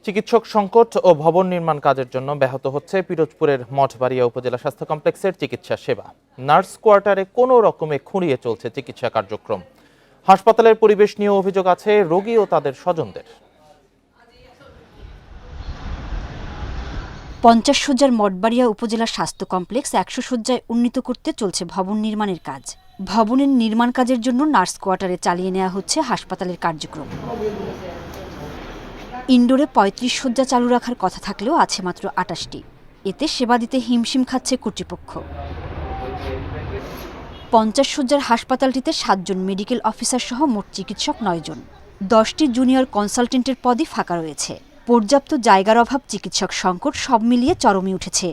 চিকিৎসক সংকট ও ভবন নির্মাণ কাজের জন্য ব্যাহত হচ্ছে পিরোজপুরের মঠবাড়িয়া উপজেলা স্বাস্থ্য কমপ্লেক্সের চিকিৎসা সেবা। নার্স কোয়ার্টারে কোনো রকমে খুঁড়িয়ে চলছে চিকিৎসা কার্যক্রম। হাসপাতালের পরিবেশ নিয়ে অভিযোগ আছে রোগী ও তাদের স্বজনদের। 50 শয্যার মঠবাড়িয়া উপজেলা স্বাস্থ্য কমপ্লেক্স 100 শয্যায় উন্নীত করতে চলছে ভবন নির্মাণের কাজ। ভবনের নির্মাণ কাজের জন্য নার্স কোয়ার্টারে চালিয়ে নেওয়া হচ্ছে হাসপাতালের কার্যক্রম। ইনডোরে 35 শয্যা চালু রাখার কথা থাকলেও আছে মাত্র 28টি। এতে সেবা দিতে হিমশিম খাচ্ছে কর্তৃপক্ষ। 50 শয্যার হাসপাতালটিতে 7 জন মেডিকেল অফিসার সহ মোট চিকিৎসক 9 জন। 10টি জুনিয়র কনসালটেন্টের পদই ফাঁকা রয়েছে। পর্যাপ্ত জায়গার অভাব, চিকিৎসক সংকট সব মিলিয়ে চরমে উঠেছে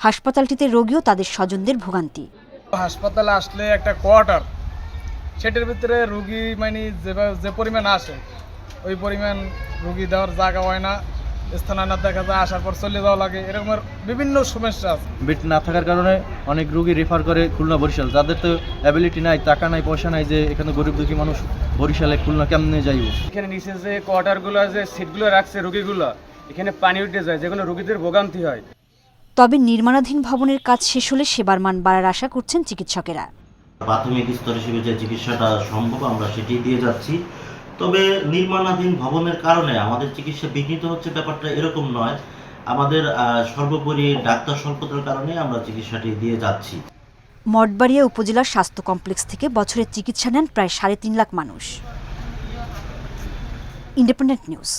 হাসপাতালটিতে রোগী ও তাদের স্বজনদের ভোগান্তি। হাসপাতালে আসলে একটা কোয়ার্টার, সেটার ভিতরে রোগী যে পরিমাণ আসে ওই পরিমাণ রোগী দেওয়ার জায়গা হয় না, স্থানান্তর দেখা যায়, আসার পর চলে যাওয়া লাগে, এরকমের বিভিন্ন সমস্যা আছে। বেড না থাকার কারণে অনেক রোগী রেফার করে খুলনা বরিশাল, যাদের তো অ্যাবিলিটি নাই, টাকা নাই, পয়সা নাই, যে এখানে গরিব দুঃখী মানুষ বরিশালে খুলনা কেমনে যাইব। এখানে নিচে যে কোয়ার্টারগুলো, যে সিটগুলো রাখছে রোগীগুলো, এখানে পানি উঠে যায়, যেগুলো রোগীদের ভোগান্তি হয়। তবে নির্মাণাধীন ভবনের কাজ শেষ হলে সেবার মান বাড়ার আশা করছেন চিকিৎসকেরা। প্রাথমিক স্তর হিসেবে যে চিকিৎসাটা সম্ভব আমরা সেটি দিয়ে যাচ্ছি। তবে নির্মাণাধীন ভবনের কারণে আমাদের চিকিৎসা বিঘ্নিত হচ্ছে ব্যাপারটা এরকম নয়। আমাদের সর্বোপরি ডাক্তার স্বল্পতার কারণে আমরা চিকিৎসাটি দিয়ে যাচ্ছি। মঠবাড়িয়া উপজেলার স্বাস্থ্য কমপ্লেক্স থেকে বছরে চিকিৎসা নেন প্রায় 3.5 লাখ মানুষ। Independent news.